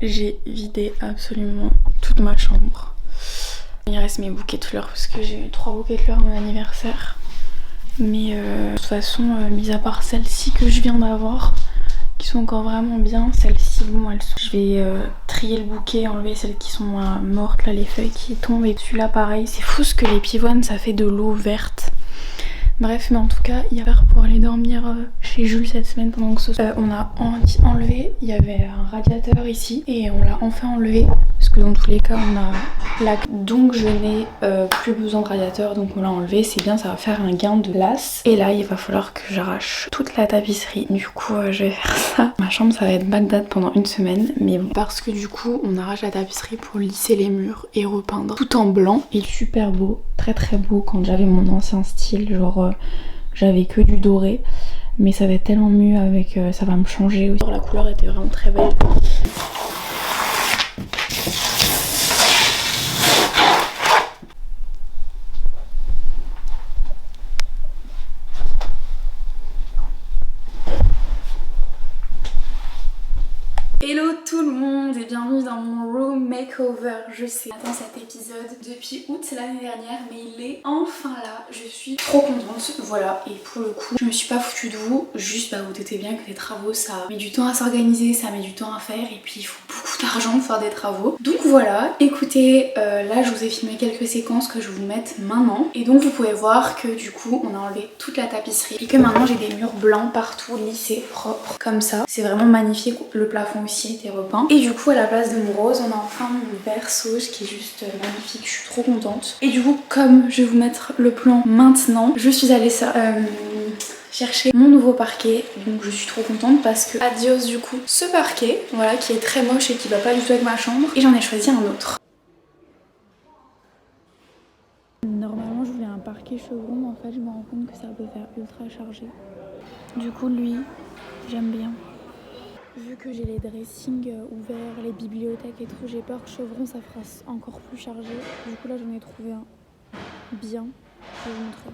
j'ai vidé absolument toute ma chambre. Il reste mes bouquets de fleurs parce que j'ai eu 3 bouquets de fleurs à mon anniversaire. Mais de toute façon, mis à part celles-ci que je viens d'avoir, qui sont encore vraiment bien, celles-ci, bon, elles sont... Je vais trier le bouquet, enlever celles qui sont mortes, là, les feuilles qui tombent. Et celui-là, pareil, c'est fou ce que les pivoines, ça fait de l'eau verte. Bref, mais en tout cas, il y a peur pour aller dormir chez Jules cette semaine pendant que ce soit. On a enlevé, il y avait un radiateur ici et on l'a enfin enlevé parce que dans tous les cas on a la... Donc je n'ai plus besoin de radiateur, donc on l'a enlevé, c'est bien, ça va faire un gain de place. Et là il va falloir que j'arrache toute la tapisserie, du coup je vais faire ça. Ma chambre ça va être Bagdad pendant une semaine, mais bon, parce que du coup on arrache la tapisserie pour lisser les murs et repeindre tout en blanc. Il est super beau, très très beau. Quand j'avais mon ancien style, genre j'avais que du doré, mais ça va être tellement mieux avec, ça va me changer aussi. La couleur était vraiment très belle. Hello tout le monde et bienvenue dans mon room makeover. Je sais, j'attends cet épisode depuis août l'année dernière, mais il est enfin là. Je suis trop contente, voilà. Et pour le coup, je me suis pas foutue de vous. Juste, bah, vous doutez bien que les travaux, ça met du temps à s'organiser, ça met du temps à faire, et puis il faut beaucoup d'argent pour faire des travaux. Donc voilà, écoutez, là je vous ai filmé quelques séquences que je vais vous mettre maintenant. Et donc vous pouvez voir que du coup, on a enlevé toute la tapisserie et que maintenant j'ai des murs blancs partout, lissés, propres, comme ça. C'est vraiment magnifique. Le plafond aussi été repeint. Et du coup à la place de mon rose on a enfin mon vert sauge qui est juste magnifique, je suis trop contente. Et du coup comme je vais vous mettre le plan maintenant, je suis allée chercher mon nouveau parquet, donc je suis trop contente parce que adios du coup ce parquet, voilà, qui est très moche et qui va pas du tout avec ma chambre, et j'en ai choisi un autre. Normalement je voulais un parquet chevron, mais en fait je me rends compte que ça peut faire ultra chargé. Du coup lui j'aime bien. Vu que j'ai les dressings ouverts, les bibliothèques et tout, j'ai peur que chevron ça fera encore plus chargé. Du coup là j'en ai trouvé un bien. Je vais vous montrer.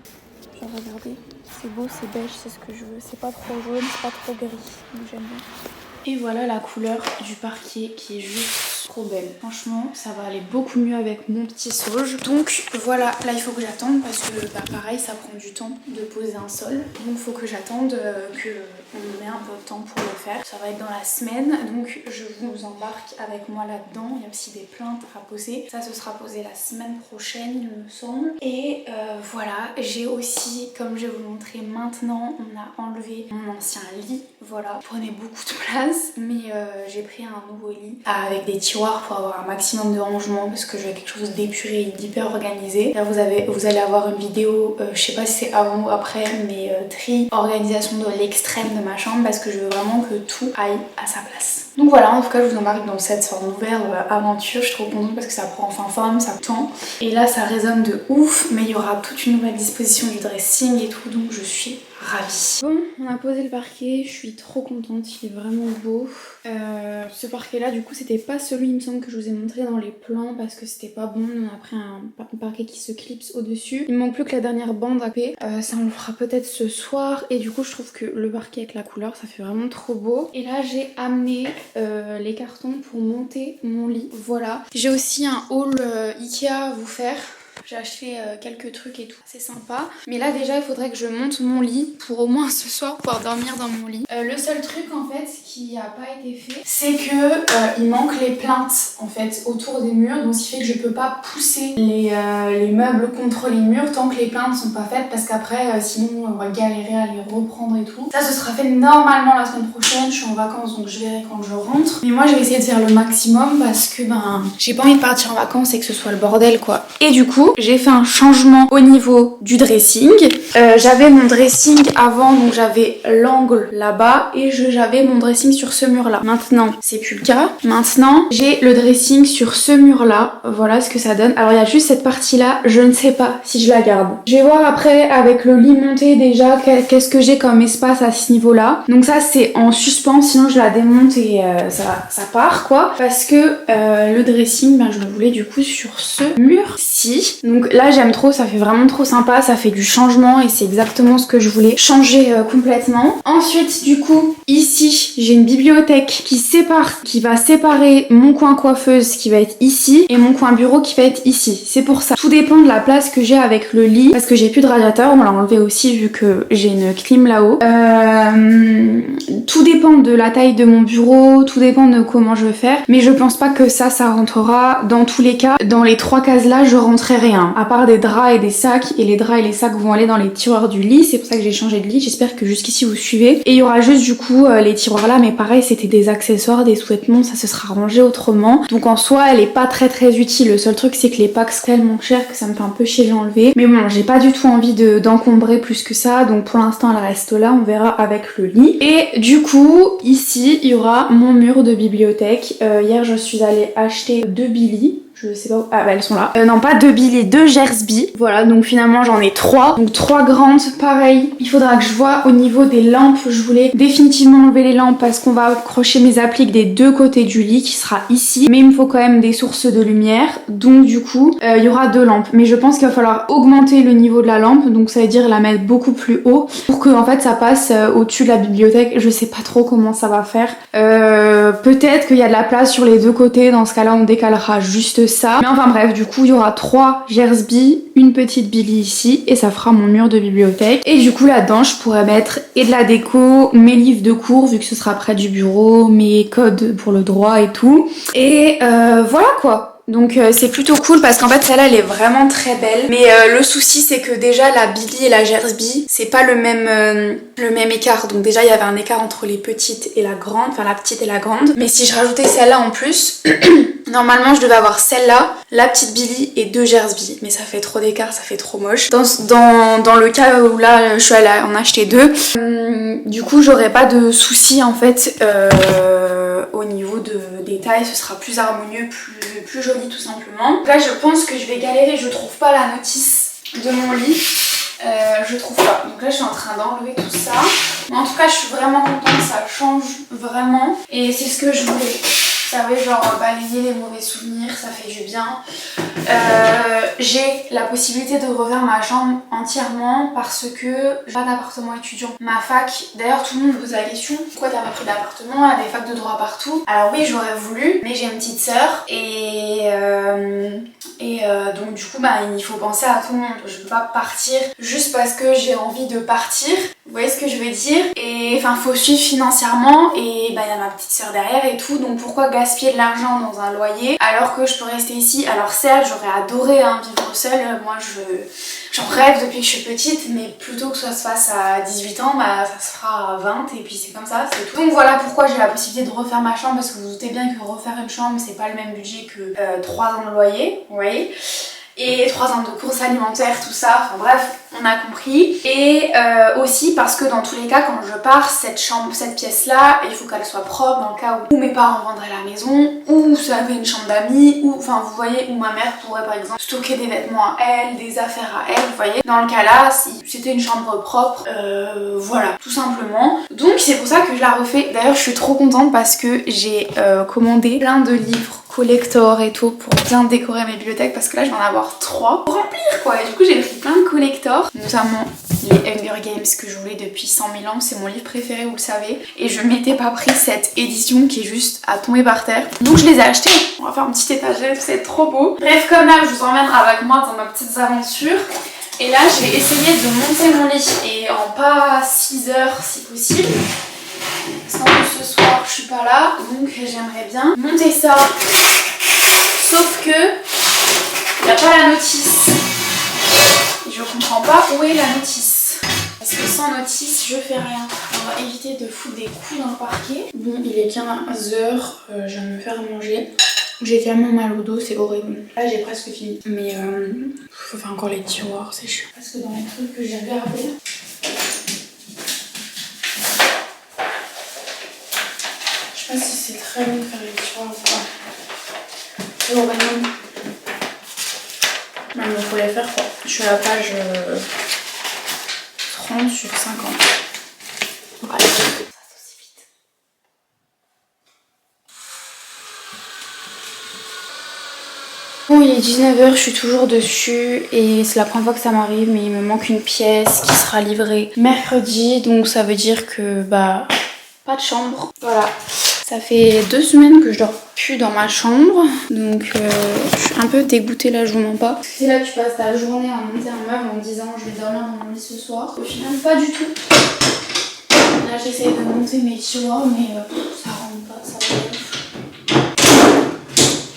Genre regardez, c'est beau, c'est beige, c'est ce que je veux. C'est pas trop jaune, c'est pas trop gris, donc j'aime bien. Et voilà la couleur du parquet qui est juste trop belle. Franchement ça va aller beaucoup mieux avec mon petit sauge. Donc voilà, là il faut que j'attende parce que bah, pareil ça prend du temps de poser un sol. Donc il faut que j'attende qu'on ait un peu de temps pour le faire. Ça va être dans la semaine, donc je vous embarque avec moi là-dedans. Il y a aussi des plaintes à poser. Ça ce sera posé la semaine prochaine il me semble. Et voilà, j'ai aussi, comme je vais vous le montrer maintenant, on a enlevé mon ancien lit. Voilà, prenait beaucoup de place. Mais j'ai pris un nouveau lit avec des tiroirs pour avoir un maximum de rangement parce que je veux quelque chose d'épuré et d'hyper organisé. Là vous allez avoir une vidéo, je sais pas si c'est avant ou après, mais tri, organisation de l'extrême de ma chambre parce que je veux vraiment que tout aille à sa place. Donc voilà, en tout cas je vous embarque dans cette sorte nouvelle aventure. Je suis trop contente parce que ça prend enfin forme, ça tend. Et là ça résonne de ouf, mais il y aura toute une nouvelle disposition du dressing et tout, donc je suis ravie. Bon, on a posé le parquet, je suis trop contente, il est vraiment beau. Ce parquet là du coup c'était pas celui il me semble que je vous ai montré dans les plans parce que c'était pas bon. On a pris un parquet qui se clipse au dessus. Il me manque plus que la dernière bande à paix. Ça on le fera peut-être ce soir. Et du coup je trouve que le parquet avec la couleur ça fait vraiment trop beau. Et là j'ai amené les cartons pour monter mon lit, voilà. J'ai aussi un haul Ikea à vous faire. J'ai acheté quelques trucs et tout, c'est sympa. Mais là déjà il faudrait que je monte mon lit pour au moins ce soir pouvoir dormir dans mon lit. Le seul truc en fait qui a pas été fait, c'est que il manque les plinthes en fait autour des murs. Donc ce qui fait que je peux pas pousser les meubles contre les murs tant que les plinthes sont pas faites. Parce qu'après sinon on va galérer à les reprendre et tout. Ça ce sera fait normalement la semaine prochaine. Je suis en vacances donc je verrai quand je rentre. Mais moi je vais essayer de faire le maximum parce que ben j'ai pas envie de partir en vacances et que ce soit le bordel quoi. Et du coup j'ai fait un changement au niveau du dressing. J'avais mon dressing avant, donc j'avais l'angle là-bas et j'avais mon dressing sur ce mur là. Maintenant c'est plus le cas. Maintenant j'ai le dressing sur ce mur là. Voilà ce que ça donne. Alors il y a juste cette partie là, je ne sais pas si je la garde. Je vais voir après avec le lit monté déjà qu'est-ce que j'ai comme espace à ce niveau là. Donc ça c'est en suspens, sinon je la démonte et ça part quoi. Parce que le dressing ben, je le voulais du coup sur ce mur-ci. Donc là j'aime trop, ça fait vraiment trop sympa, ça fait du changement et c'est exactement ce que je voulais changer complètement. Ensuite du coup ici j'ai une bibliothèque qui va séparer mon coin coiffeuse qui va être ici et mon coin bureau qui va être ici. C'est pour ça. Tout dépend de la place que j'ai avec le lit parce que j'ai plus de radiateur, on l'a enlevé aussi vu que j'ai une clim là-haut. Tout dépend de la taille de mon bureau, tout dépend de comment je veux faire, mais je pense pas que ça rentrera. Dans tous les cas, dans les 3 cases là je rentrerai rien, à part des draps et des sacs, et les draps et les sacs vont aller dans les tiroirs du lit, c'est pour ça que j'ai changé de lit, j'espère que jusqu'ici vous suivez. Et il y aura juste du coup les tiroirs là, mais pareil c'était des accessoires, des sous-vêtements, ça se sera rangé autrement, donc en soi elle est pas très utile. Le seul truc c'est que les packs sont tellement chers que ça me fait un peu chier de l'enlever, mais bon j'ai pas du tout envie d'encombrer plus que ça, donc pour l'instant elle reste là, on verra avec le lit. Et du coup ici il y aura mon mur de bibliothèque. Hier je suis allée acheter 2 Billy. Je sais pas où... Ah bah elles sont là. Non pas 2 Billy, 2 Gersby. Voilà, donc finalement j'en ai 3. Donc 3 grandes, pareil. Il faudra que je vois au niveau des lampes. Je voulais définitivement enlever les lampes parce qu'on va accrocher mes appliques des 2 côtés du lit qui sera ici. Mais il me faut quand même des sources de lumière. Donc du coup, il y aura 2 lampes. Mais je pense qu'il va falloir augmenter le niveau de la lampe. Donc ça veut dire la mettre beaucoup plus haut pour que en fait ça passe au-dessus de la bibliothèque. Je sais pas trop comment ça va faire. Peut-être qu'il y a de la place sur les 2 côtés. Dans ce cas-là, on décalera juste ça. Mais enfin bref, du coup il y aura 3 Gersby, une petite Billy ici et ça fera mon mur de bibliothèque. Et du coup là-dedans je pourrais mettre et de la déco, mes livres de cours vu que ce sera près du bureau, mes codes pour le droit et tout. Et voilà quoi. Donc c'est plutôt cool parce qu'en fait celle-là elle est vraiment très belle, mais le souci c'est que déjà la Billy et la Gersby c'est pas le même écart, donc déjà il y avait un écart entre les petites et la grande, enfin la petite et la grande, mais si je rajoutais celle-là en plus normalement je devais avoir celle-là, la petite Billy et 2 Gersby, mais ça fait trop d'écart, ça fait trop moche. Dans le cas où là je suis allée en acheter 2, du coup j'aurais pas de souci en fait au niveau des tailles, ce sera plus harmonieux, plus joli tout simplement. Là je pense que je vais galérer, je trouve pas la notice de mon lit, je trouve pas. Donc là je suis en train d'enlever tout ça. Mais en tout cas je suis vraiment contente, ça change vraiment et c'est ce que je voulais. Vous savez, genre balayer les mauvais souvenirs, ça fait du bien. J'ai la possibilité de refaire ma chambre entièrement parce que j'ai pas d'appartement étudiant. Ma fac, d'ailleurs tout le monde me pose la question, pourquoi t'as pas pris d'appartement, il y a des facs de droit partout. Alors oui j'aurais voulu, mais j'ai une petite sœur et donc du coup bah, il faut penser à tout le monde. Je peux pas partir juste parce que j'ai envie de partir. Vous voyez ce que je veux dire? Et enfin faut suivre financièrement et bah il y a ma petite sœur derrière et tout, donc pourquoi gaspiller de l'argent dans un loyer alors que je peux rester ici? Alors certes j'aurais adoré vivre seule, moi j'en rêve depuis que je suis petite, mais plutôt que ça se fasse à 18 ans, bah ça se fera à 20 et puis c'est comme ça, c'est tout. Donc voilà pourquoi j'ai la possibilité de refaire ma chambre, parce que vous vous doutez bien que refaire une chambre c'est pas le même budget que 3 ans de loyer, vous voyez, et 3 ans de courses alimentaires, tout ça, enfin bref, on a compris. Et aussi parce que dans tous les cas, quand je pars, cette pièce là, il faut qu'elle soit propre dans le cas où mes parents vendraient la maison, ou ça avait une chambre d'amis, ou enfin vous voyez, où ma mère pourrait par exemple stocker des vêtements à elle, des affaires à elle, vous voyez. Dans le cas là, si c'était une chambre propre, voilà, tout simplement. Donc c'est pour ça que je la refais. D'ailleurs je suis trop contente parce que j'ai commandé plein de livres collector et tout pour bien décorer mes bibliothèques, parce que là je vais en avoir 3 pour remplir quoi. Et du coup j'ai pris plein de collector, notamment les Hunger Games que je voulais depuis 100 000 ans, c'est mon livre préféré, vous le savez, et je m'étais pas pris cette édition qui est juste à tomber par terre, donc je les ai achetés. On va faire une petite étagère, c'est trop beau. Bref, comme là je vous emmène avec moi dans ma petite aventure, et là je vais essayer de monter mon lit, et en pas 6 heures si possible, parce qu'en plus ce soir je suis pas là, donc j'aimerais bien monter ça, sauf que il n'y a pas la notice. Je comprends pas où est la notice. Parce que sans notice, je fais rien. On va éviter de foutre des coups dans le parquet. Bon, il est 15h, je viens de me faire manger. J'ai tellement mal au dos, c'est horrible. Là, j'ai presque fini. Mais faut faire encore les tiroirs, c'est chiant. Parce que dans les trucs que j'ai regardés, je sais pas si c'est très bon de faire les tiroirs ou pas. C'est horrible. Non, mais il faut les faire quoi. Je suis à la page 30 sur 50. Voilà. Ça aussi vite. Bon, il est 19h, je suis toujours dessus et c'est la première fois que ça m'arrive, mais il me manque une pièce qui sera livrée mercredi, donc ça veut dire que bah pas de chambre. Voilà. Ça fait 2 semaines que je dors plus dans ma chambre, donc je suis un peu dégoûtée là, je vous mens pas. C'est là que tu passes ta journée à monter un meuble en me disant je vais dormir dans mon lit ce soir. Au final, pas du tout. Là, j'essaye de monter mes tiroirs, mais ça rentre pas, ça va.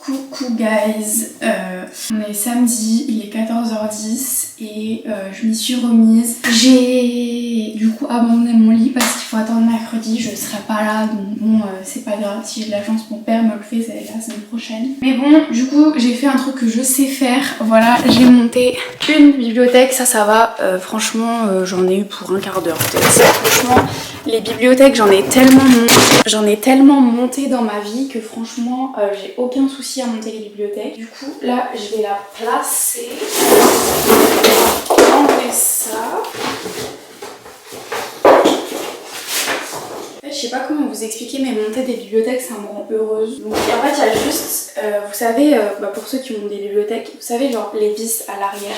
Coucou guys, on est samedi, il est 14h10 et je m'y suis remise. J'ai du coup abandonné mon lit parce qu'il faut attendre mercredi, je serai pas là, donc bon c'est pas grave, si j'ai de la chance mon père me le fait, c'est la semaine prochaine. Mais bon, du coup j'ai fait un truc que je sais faire, voilà, j'ai monté une bibliothèque, ça va, franchement j'en ai eu pour un quart d'heure peut-être. Franchement les bibliothèques j'en ai tellement monté dans ma vie que franchement j'ai aucun souci à monter les bibliothèques. Du coup là je vais la placer, enlever ça. Je sais pas comment vous expliquer, mais monter des bibliothèques ça me rend heureuse. Donc, et en fait il y a juste, vous savez, pour ceux qui ont des bibliothèques, vous savez genre les vis à l'arrière.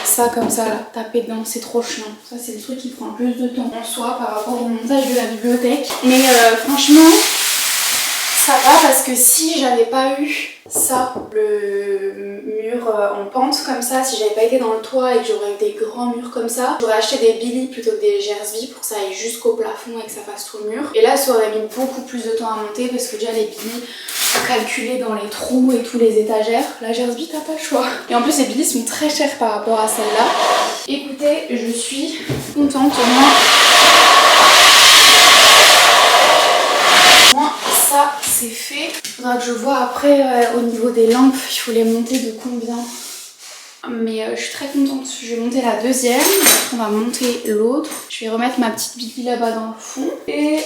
Ça comme ça là, taper dedans, c'est trop chiant. Ça c'est le truc qui prend le plus de temps en soi par rapport au montage de la bibliothèque. Mais franchement, ça va parce que si j'avais pas eu ça, le mur en pente comme ça, si j'avais pas été dans le toit et que j'aurais eu des grands murs comme ça, j'aurais acheté des Billy plutôt que des Gersby pour que ça aille jusqu'au plafond et que ça fasse tout le mur. Et là ça aurait mis beaucoup plus de temps à monter parce que déjà les Billy faut calculer dans les trous et tous les étagères. La Gersby t'as pas le choix. Et en plus les Billy sont très chers par rapport à celle-là. Écoutez, je suis contente au moins. Ça c'est fait. Faudra que je vois après au niveau des lampes, il faut les monter de combien. Mais je suis très contente. Je vais monter la deuxième. On va monter l'autre. Je vais remettre ma petite Bibi là-bas dans le fond. Et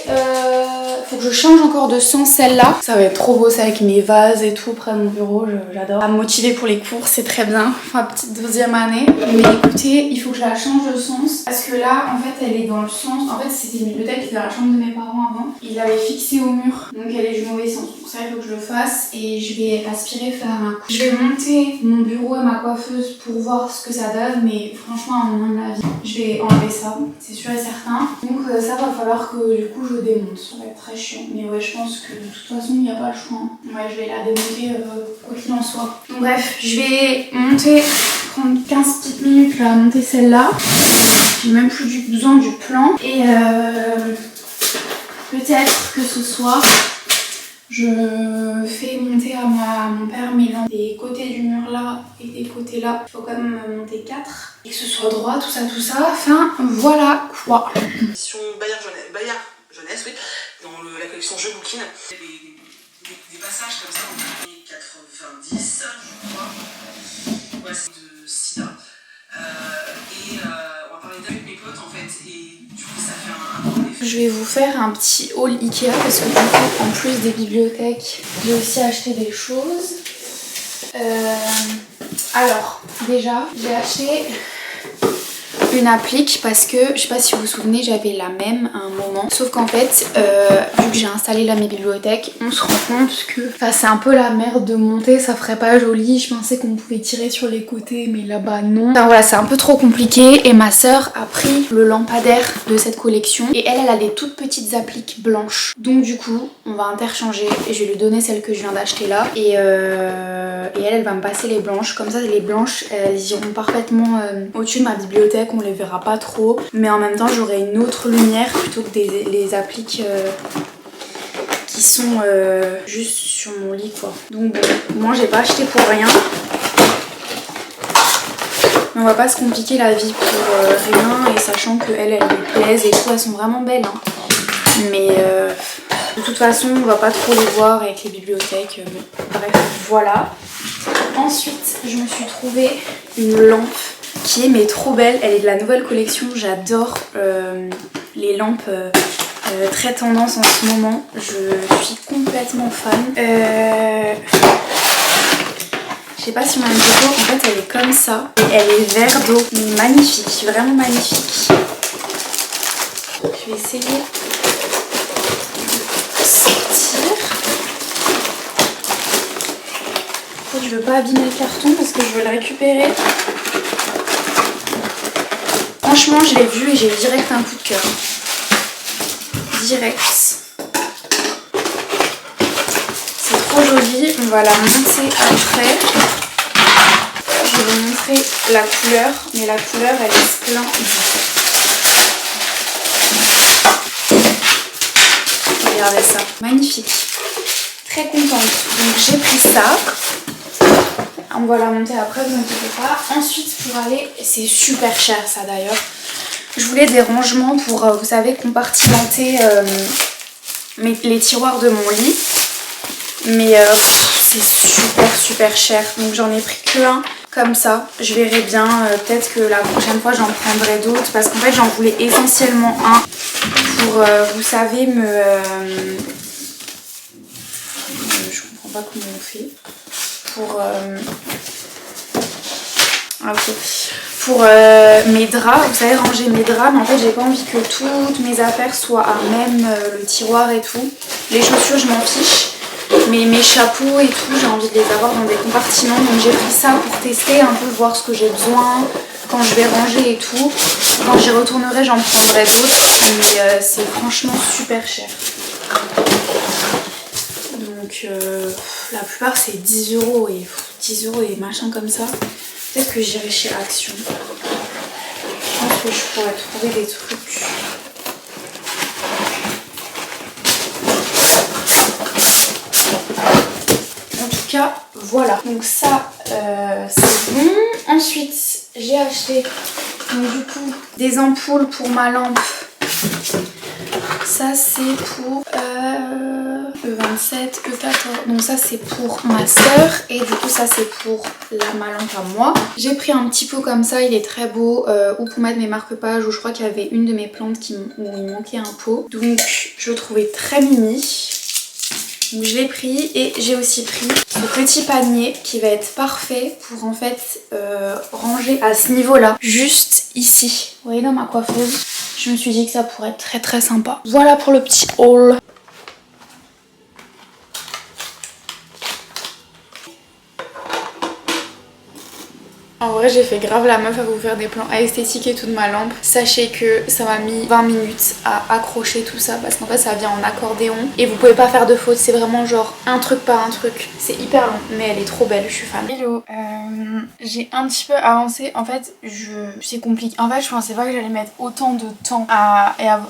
faut que je change encore de sens celle-là. Ça va être trop beau ça avec mes vases et tout près de mon bureau. J'adore. À me motiver pour les cours, c'est très bien. Ma petite deuxième année. Mais écoutez, il faut que je la change de sens. Parce que là, en fait, elle est dans le sens. En fait, c'était une bibliothèque qui était dans la chambre de mes parents avant. Ils l'avaient fixée au mur. Donc elle est du mauvais sens. Donc ça, il faut que je le fasse. Et je vais aspirer faire un coup. Je vais monter mon bureau et ma coiffeuse pour voir ce que ça donne, mais franchement à un moment de la vie je vais enlever ça, c'est sûr et certain. Donc ça va falloir que du coup je démonte, ça va être très chiant, mais ouais je pense que de toute façon il n'y a pas le choix. Ouais je vais la démonter quoi qu'il en soit. Donc bref, je vais monter, prendre 15 petites minutes là à monter celle-là, j'ai même plus besoin du plan et peut-être que ce soir je fais monter à mon père mes lampes des côtés du mur là et des côtés là. Il faut quand même monter 4 et que ce soit droit, tout ça. Enfin, voilà quoi. Bayard Jeunesse, oui, dans la collection Je bouquine. Des passages comme ça en années 90, je crois. Ouais, c'est de Sida. On va parler avec mes potes en fait. Et du coup, ça fait un gros effet. Je vais vous faire un petit haul Ikea parce que du coup, en plus des bibliothèques, j'ai aussi acheté des choses. Alors, déjà, j'ai acheté une applique parce que, je sais pas si vous vous souvenez, j'avais la même à un moment. Sauf qu'en fait, vu que j'ai installé là mes bibliothèques, on se rend compte que c'est un peu la merde de monter, ça ferait pas joli. Je pensais qu'on pouvait tirer sur les côtés, mais là-bas non. Enfin voilà, c'est un peu trop compliqué et ma soeur a pris le lampadaire de cette collection et elle a des toutes petites appliques blanches. Donc du coup, on va interchanger et je vais lui donner celle que je viens d'acheter là et elle va me passer les blanches. Comme ça, les blanches, elles iront parfaitement au-dessus de ma bibliothèque. On les verra pas trop, mais en même temps j'aurai une autre lumière plutôt que les appliques qui sont juste sur mon lit quoi. Donc bon, moi j'ai pas acheté pour rien, mais on va pas se compliquer la vie pour rien, et sachant que elles les plaisent et tout, elles sont vraiment belles hein. Mais de toute façon on va pas trop les voir avec les bibliothèques, bref voilà. Ensuite je me suis trouvé une lampe qui est mais trop belle, elle est de la nouvelle collection, j'adore les lampes très tendance en ce moment, je suis complètement fan. Je sais pas si on a une photo, en fait elle est comme ça, et elle est vert d'eau, magnifique, vraiment magnifique. Je vais essayer de sortir. En fait, je veux pas abîmer le carton parce que je veux le récupérer. Franchement, je l'ai vu et j'ai eu direct un coup de cœur. Direct. C'est trop joli. On va la monter après. Je vais vous montrer la couleur, mais la couleur elle est splendide. Regardez ça, magnifique. Très contente. Donc j'ai pris ça. On va la monter après, vous inquiétez pas. Ensuite pour aller, c'est super cher ça d'ailleurs. Je voulais des rangements pour, vous savez, compartimenter les tiroirs de mon lit. Mais c'est super cher. Donc j'en ai pris que un comme ça. Je verrai bien. Peut-être que la prochaine fois j'en prendrai d'autres. Parce qu'en fait j'en voulais essentiellement un pour, vous savez, je comprends pas comment on fait. Pour... Ah, ok. Pour mes draps, vous savez, ranger mes draps, mais en fait j'ai pas envie que toutes mes affaires soient à même le tiroir et tout. Les chaussures je m'en fiche, mais mes chapeaux et tout j'ai envie de les avoir dans des compartiments, donc j'ai pris ça pour tester un peu, voir ce que j'ai besoin quand je vais ranger et tout. Quand j'y retournerai j'en prendrai d'autres, mais c'est franchement super cher. Donc la plupart c'est 10 € et 10 € et machin comme ça. Peut-être que j'irai chez Action. Je pense que je pourrais trouver des trucs. En tout cas, voilà. Donc ça, c'est bon. Ensuite, j'ai acheté donc, du coup des ampoules pour ma lampe. Ça c'est pour E27, E14. Donc ça c'est pour ma soeur et du coup ça c'est pour ma lampe à moi. J'ai pris un petit pot comme ça, il est très beau, ou pour mettre mes marque-pages, ou je crois qu'il y avait une de mes plantes où il manquait un pot. Donc je le trouvais très mini. Donc je l'ai pris et j'ai aussi pris ce petit panier qui va être parfait pour en fait ranger à ce niveau-là, juste ici. Vous voyez dans ma coiffeuse, je me suis dit que ça pourrait être très sympa. Voilà pour le petit haul. En vrai j'ai fait grave la meuf à vous faire des plans esthétiques et tout de ma lampe. Sachez que ça m'a mis 20 minutes à accrocher tout ça parce qu'en fait ça vient en accordéon et vous pouvez pas faire de faute, c'est vraiment genre un truc par un truc. C'est hyper long mais elle est trop belle, je suis fan. Hello, j'ai un petit peu avancé, en fait c'est compliqué. En fait je pensais pas que j'allais mettre autant de temps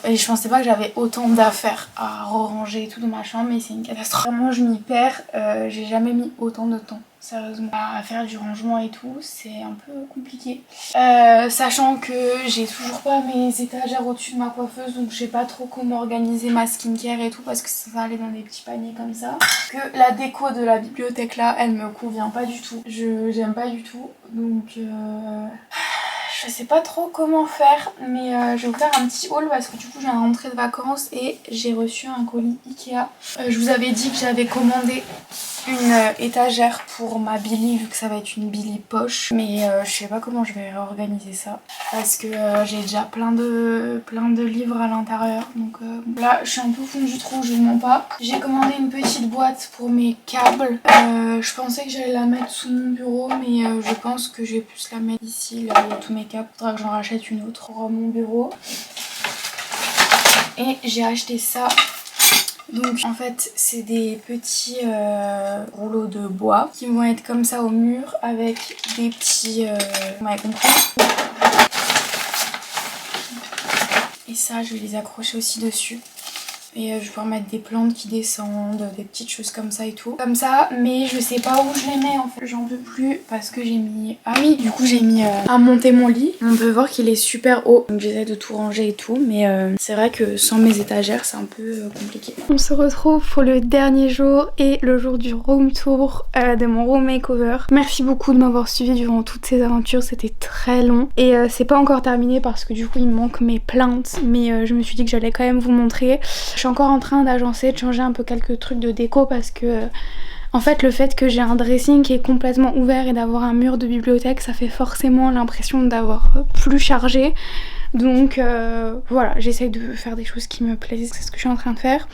et je pensais pas que j'avais autant d'affaires à ranger et tout dans ma chambre, mais c'est une catastrophe. Vraiment je m'y perds, j'ai jamais mis autant de temps. Sérieusement, à faire du rangement et tout, c'est un peu compliqué. Sachant que j'ai toujours pas mes étagères au-dessus de ma coiffeuse, donc je sais pas trop comment organiser ma skincare et tout parce que ça va aller dans des petits paniers comme ça. Que la déco de la bibliothèque là, elle me convient pas du tout. J'aime pas du tout, donc je sais pas trop comment faire, mais je vais vous faire un petit haul parce que du coup j'ai une rentrée de vacances et j'ai reçu un colis Ikea. Je vous avais dit que j'avais commandé une étagère pour ma Billy vu que ça va être une Billy poche, mais je sais pas comment je vais réorganiser ça parce que j'ai déjà plein de livres à l'intérieur, donc là je suis un peu fondue du trou, je vous mens pas. J'ai commandé une petite boîte pour mes câbles, je pensais que j'allais la mettre sous mon bureau, mais je pense que je vais plus la mettre ici, là où il y a tous mes câbles. Faudra que j'en rachète une autre pour mon bureau. Et j'ai acheté ça. Donc en fait c'est des petits rouleaux de bois qui vont être comme ça au mur avec des petits... vous m'avez compris. Et ça je vais les accrocher aussi dessus. Et je vais pouvoir mettre des plantes qui descendent, des petites choses comme ça et tout. Comme ça, mais je sais pas où je les mets en fait. J'en peux plus parce que j'ai mis... Ah oui, du coup j'ai mis à monter mon lit. On peut voir qu'il est super haut. Donc j'essaie de tout ranger et tout. Mais c'est vrai que sans mes étagères, c'est un peu compliqué. On se retrouve pour le dernier jour et le jour du room tour de mon room makeover. Merci beaucoup de m'avoir suivi durant toutes ces aventures. C'était très long. Et c'est pas encore terminé parce que du coup il me manque mes plaintes. Mais je me suis dit que j'allais quand même vous montrer. Je suis encore en train d'agencer, de changer un peu quelques trucs de déco parce que en fait le fait que j'ai un dressing qui est complètement ouvert et d'avoir un mur de bibliothèque, ça fait forcément l'impression d'avoir plus chargé. Donc voilà, j'essaye de faire des choses qui me plaisent, c'est ce que je suis en train de faire.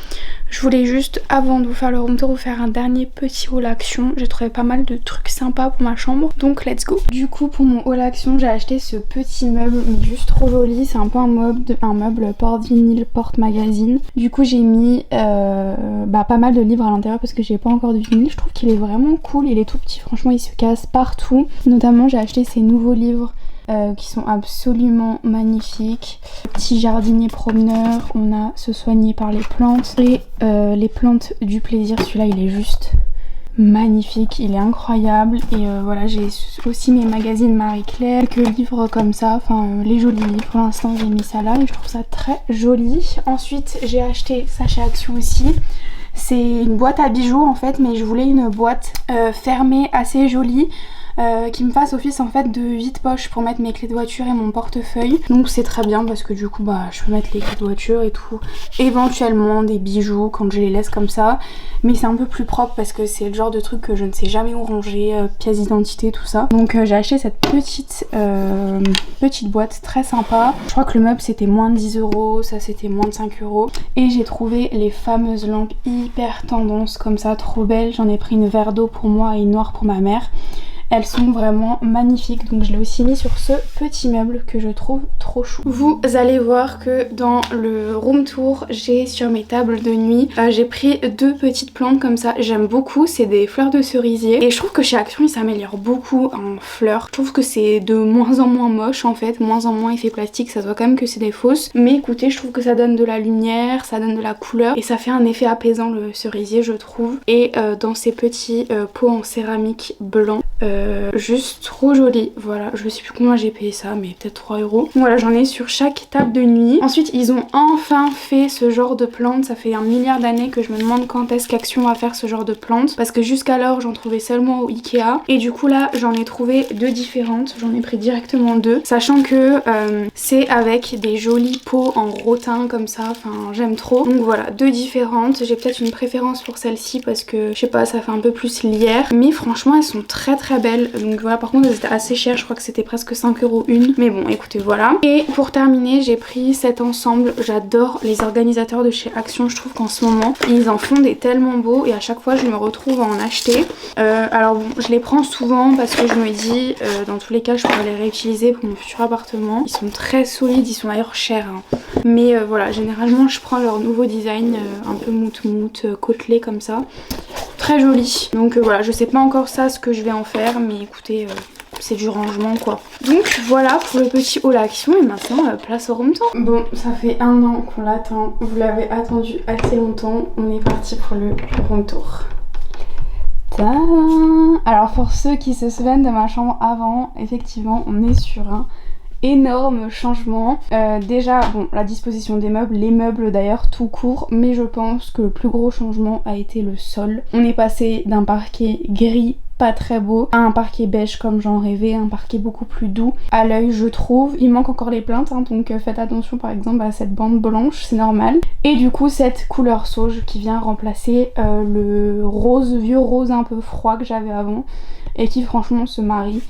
Je voulais juste, avant de vous faire le room tour, vous faire un dernier petit haul action. J'ai trouvé pas mal de trucs sympas pour ma chambre, donc let's go. Du coup pour mon haul action, j'ai acheté ce petit meuble, mais juste trop joli. C'est un peu un meuble porte-vinyle, porte-magazine. Du coup j'ai mis pas mal de livres à l'intérieur parce que j'ai pas encore de vinyle. Je trouve qu'il est vraiment cool, il est tout petit, franchement il se casse partout. Notamment j'ai acheté ces nouveaux livres qui sont absolument magnifiques. Petit jardinier promeneur, on a Se soigner par les plantes et les plantes du plaisir. Celui-là il est juste magnifique, il est incroyable. Et voilà, j'ai aussi mes magazines Marie-Claire, quelques livres comme ça, enfin les jolis livres. Pour l'instant j'ai mis ça là et je trouve ça très joli. Ensuite j'ai acheté ça chez Action aussi. C'est une boîte à bijoux en fait, mais je voulais une boîte fermée assez jolie. Qui me fasse office en fait de vide-poche pour mettre mes clés de voiture et mon portefeuille. Donc c'est très bien parce que du coup je peux mettre les clés de voiture et tout, éventuellement des bijoux quand je les laisse comme ça, mais c'est un peu plus propre parce que c'est le genre de truc que je ne sais jamais où ranger, pièce d'identité, tout ça. Donc j'ai acheté cette petite boîte très sympa. Je crois que le meuble c'était moins de 10 €, ça c'était moins de 5 €. Et j'ai trouvé les fameuses lampes hyper tendance comme ça, trop belles. J'en ai pris une vert d'eau pour moi et une noire pour ma mère. Elles sont vraiment magnifiques, donc je l'ai aussi mis sur ce petit meuble que je trouve trop chou. Vous allez voir que dans le room tour, j'ai sur mes tables de nuit, j'ai pris deux petites plantes comme ça. J'aime beaucoup, c'est des fleurs de cerisier et je trouve que chez Action ils s'améliorent beaucoup en fleurs. Je trouve que c'est de moins en moins moche en fait, moins en moins effet plastique, ça se voit quand même que c'est des fausses. Mais écoutez, je trouve que ça donne de la lumière, ça donne de la couleur et ça fait un effet apaisant le cerisier je trouve. Et dans ces petits pots en céramique blanc, juste trop joli. Voilà, je sais plus combien j'ai payé ça, mais peut-être 3 €. Voilà, j'en ai sur chaque table de nuit. Ensuite ils ont enfin fait ce genre de plantes. Ça fait un milliard d'années que je me demande quand est-ce qu'Action va faire ce genre de plantes, parce que jusqu'alors j'en trouvais seulement au Ikea et du coup là j'en ai trouvé deux différentes. J'en ai pris directement deux, sachant que c'est avec des jolis pots en rotin comme ça, enfin j'aime trop. Donc voilà, deux différentes. J'ai peut-être une préférence pour celle-ci parce que je sais pas, ça fait un peu plus lierre, mais franchement elles sont très très belles. Donc voilà, par contre elles étaient assez chères, je crois que c'était presque 5 € une, mais bon écoutez voilà. Et pour terminer j'ai pris cet ensemble. J'adore les organisateurs de chez Action, je trouve qu'en ce moment ils en font des tellement beaux et à chaque fois je me retrouve à en acheter. Alors bon, je les prends souvent parce que je me dis dans tous les cas je pourrais les réutiliser pour mon futur appartement. Ils sont très solides, ils sont d'ailleurs chers hein. Mais voilà, généralement je prends leur nouveau design un peu mout côtelé comme ça, très joli. Donc voilà, je sais pas encore ça ce que je vais en faire, mais écoutez c'est du rangement quoi. Donc voilà pour le petit haul Action et maintenant place au room tour. Bon, ça fait 1 an qu'on l'attend, vous l'avez attendu assez longtemps, on est parti pour le room tour. Tadam! Alors pour ceux qui se souviennent de ma chambre avant, effectivement on est sur un énorme changement. Déjà bon, la disposition des meubles, les meubles d'ailleurs tout court, mais je pense que le plus gros changement a été le sol. On est passé d'un parquet gris pas très beau à un parquet beige comme j'en rêvais, un parquet beaucoup plus doux à l'œil je trouve. Il manque encore les plaintes hein, donc faites attention par exemple à cette bande blanche, c'est normal. Et du coup cette couleur sauge qui vient remplacer le rose, vieux rose un peu froid que j'avais avant et qui franchement se marie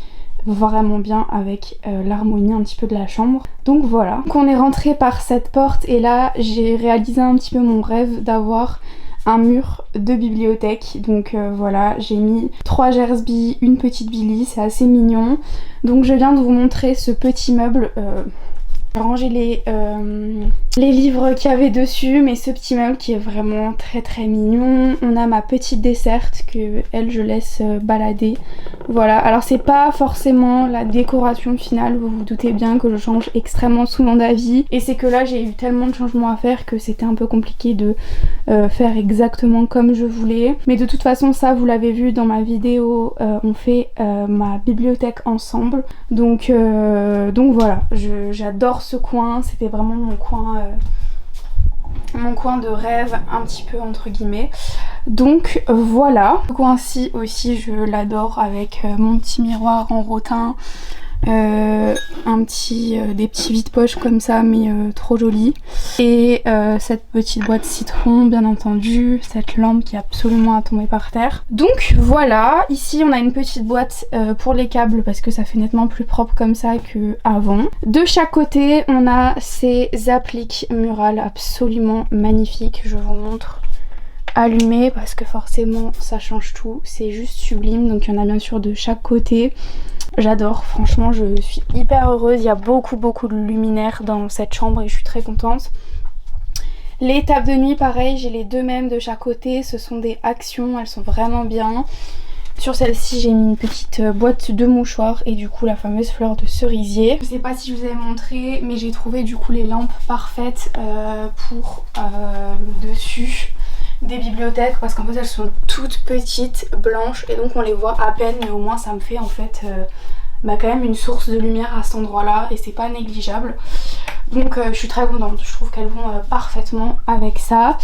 vraiment bien avec l'harmonie un petit peu de la chambre. Donc voilà, donc on est rentré par cette porte et là j'ai réalisé un petit peu mon rêve d'avoir un mur de bibliothèque. Donc voilà, j'ai mis 3 Gersby, une petite Billy, c'est assez mignon. Donc je viens de vous montrer ce petit meuble. J'ai rangé les livres qu'il y avait dessus, mais ce petit meuble qui est vraiment très très mignon. On a ma petite desserte que elle je laisse balader. Voilà, alors c'est pas forcément la décoration finale, vous vous doutez bien que je change extrêmement souvent d'avis. Et c'est que là j'ai eu tellement de changements à faire que c'était un peu compliqué de faire exactement comme je voulais. Mais de toute façon ça vous l'avez vu dans ma vidéo, on fait ma bibliothèque ensemble. Donc voilà, j'adore ce coin, c'était vraiment mon coin de rêve un petit peu entre guillemets. Donc voilà, ce coin-ci aussi je l'adore avec mon petit miroir en rotin, des petits vide-poches comme ça, mais trop jolis. Et cette petite boîte citron, bien entendu, cette lampe qui est absolument à tomber par terre. Donc voilà, ici on a une petite boîte pour les câbles parce que ça fait nettement plus propre comme ça qu'avant. De chaque côté, on a ces appliques murales absolument magnifiques. Je vous montre allumées parce que forcément ça change tout. C'est juste sublime. Donc il y en a bien sûr de chaque côté. J'adore, franchement je suis hyper heureuse. Il y a beaucoup de luminaires dans cette chambre et je suis très contente. Les tables de nuit pareil, j'ai les deux mêmes de chaque côté. Ce sont des actions, elles sont vraiment bien. Sur celle-ci j'ai mis une petite boîte de mouchoirs et du coup la fameuse fleur de cerisier. Je sais pas si je vous avais montré mais j'ai trouvé du coup les lampes parfaites pour le dessus des bibliothèques parce qu'en fait elles sont toutes petites, blanches et donc on les voit à peine mais au moins ça me fait en fait quand même une source de lumière à cet endroit là et c'est pas négligeable. Donc je suis très contente, je trouve qu'elles vont parfaitement avec ça.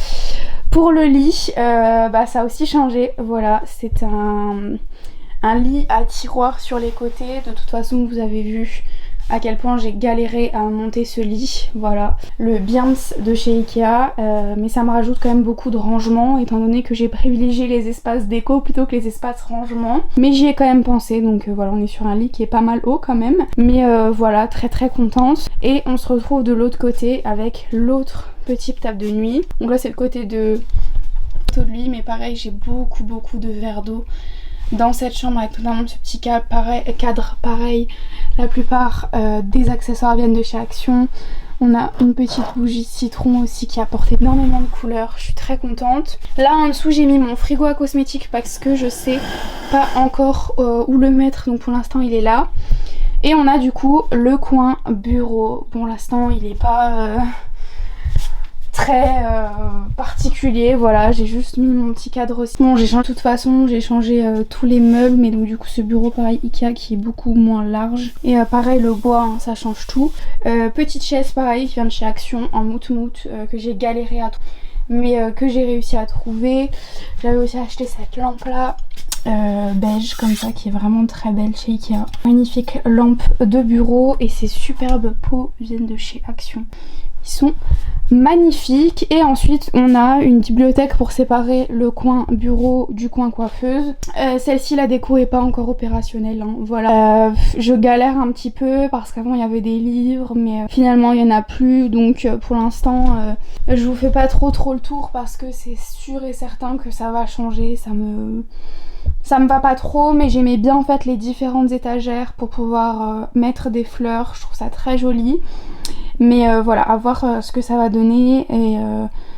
Pour le lit, ça a aussi changé, voilà, c'est un lit à tiroir sur les côtés. De toute façon vous avez vu à quel point j'ai galéré à monter ce lit, voilà, le Birms de chez Ikea, mais ça me rajoute quand même beaucoup de rangement étant donné que j'ai privilégié les espaces déco plutôt que les espaces rangement, mais j'y ai quand même pensé, donc voilà, on est sur un lit qui est pas mal haut quand même, mais voilà, très contente. Et on se retrouve de l'autre côté avec l'autre petite table de nuit, donc là c'est le côté de lui, mais pareil j'ai beaucoup de verres d'eau dans cette chambre avec notamment ce petit cadre pareil. La plupart des accessoires viennent de chez Action. On a une petite bougie citron aussi qui apporte énormément de couleurs, je suis très contente. Là en dessous j'ai mis mon frigo à cosmétiques parce que je sais pas encore où le mettre, donc pour l'instant il est là. Et on a du coup le coin bureau. Pour l'instant il est pas très particulier, voilà, j'ai juste mis mon petit cadre aussi. Bon, j'ai changé de toute façon, j'ai changé tous les meubles, mais donc du coup ce bureau pareil Ikea qui est beaucoup moins large. Et pareil le bois, hein, ça change tout. Petite chaise pareil qui vient de chez Action en mout que j'ai galéré à trouver, mais que j'ai réussi à trouver. J'avais aussi acheté cette lampe là. Beige comme ça qui est vraiment très belle chez Ikea. Magnifique lampe de bureau et ces superbes pots viennent de chez Action. Ils sont magnifiques. Et ensuite on a une bibliothèque pour séparer le coin bureau du coin coiffeuse. Celle-ci la déco est pas encore opérationnelle, hein. Voilà, je galère un petit peu parce qu'avant il y avait des livres mais finalement il y en a plus, donc pour l'instant je vous fais pas trop le tour parce que c'est sûr et certain que ça va changer. Ça me va pas trop, mais j'aimais bien en fait les différentes étagères pour pouvoir mettre des fleurs, je trouve ça très joli. Mais voilà, à voir ce que ça va donner et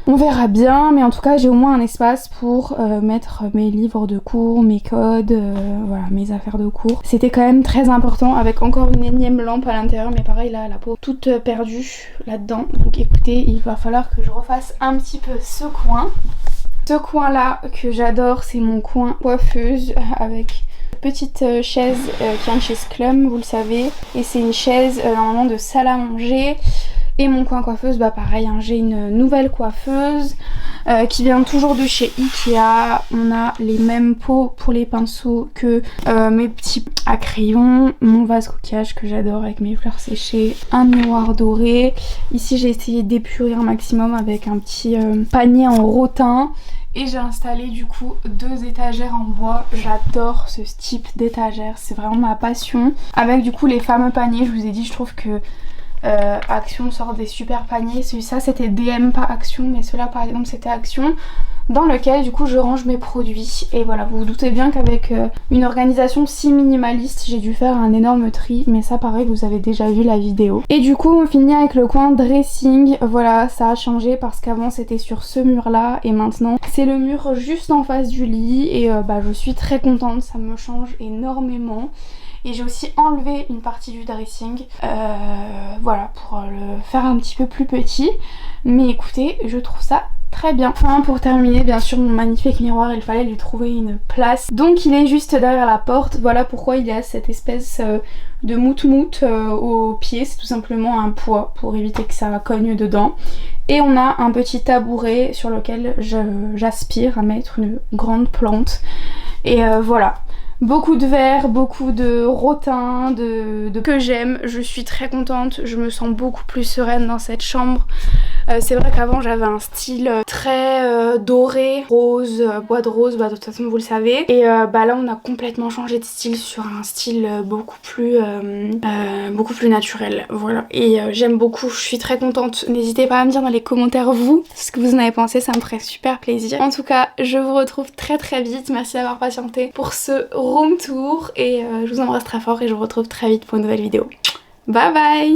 on verra bien. Mais en tout cas j'ai au moins un espace pour mettre mes livres de cours, mes codes, voilà, mes affaires de cours. C'était quand même très important avec encore une énième lampe à l'intérieur, mais pareil là la peau toute perdue là-dedans. Donc écoutez, il va falloir que je refasse un petit peu ce coin. Ce coin là que j'adore, c'est mon coin coiffeuse avec petite chaise qui vient de chez Sclum, vous le savez, et c'est une chaise normalement de salle à manger. Et mon coin coiffeuse, pareil, hein, j'ai une nouvelle coiffeuse qui vient toujours de chez Ikea. On a les mêmes pots pour les pinceaux que mes petits à crayon, mon vase coquillage que j'adore avec mes fleurs séchées, un miroir doré. Ici j'ai essayé d'épurer un maximum avec un petit panier en rotin. Et j'ai installé du coup 2 étagères en bois. J'adore ce type d'étagère, c'est vraiment ma passion. Avec du coup les fameux paniers, je vous ai dit, je trouve que Action sort des super paniers. Celui-là c'était DM, pas Action, mais celui-là par exemple c'était Action, dans lequel du coup je range mes produits. Et voilà, vous vous doutez bien qu'avec une organisation si minimaliste j'ai dû faire un énorme tri, mais ça pareil vous avez déjà vu la vidéo. Et du coup on finit avec le coin dressing. Voilà, ça a changé parce qu'avant c'était sur ce mur là et maintenant c'est le mur juste en face du lit. Et je suis très contente, ça me change énormément. Et j'ai aussi enlevé une partie du dressing, voilà, pour le faire un petit peu plus petit. Mais écoutez, je trouve ça très bien. Enfin, pour terminer, bien sûr, mon magnifique miroir, il fallait lui trouver une place. Donc il est juste derrière la porte. Voilà pourquoi il y a cette espèce de mout-mout au pied. C'est tout simplement un poids pour éviter que ça cogne dedans. Et on a un petit tabouret sur lequel j'aspire à mettre une grande plante. Et voilà. Beaucoup de vert, beaucoup de rotin, que j'aime. Je suis très contente, je me sens beaucoup plus sereine dans cette chambre. C'est vrai qu'avant j'avais un style très doré, rose, bois de rose, bah de toute façon vous le savez. Et bah là on a complètement changé de style sur un style beaucoup plus naturel, voilà. Et j'aime beaucoup, je suis très contente. N'hésitez pas à me dire dans les commentaires vous ce que vous en avez pensé, ça me ferait super plaisir. En tout cas je vous retrouve très vite, merci d'avoir patienté pour ce room tour et je vous embrasse très fort et je vous retrouve très vite pour une nouvelle vidéo. Bye bye.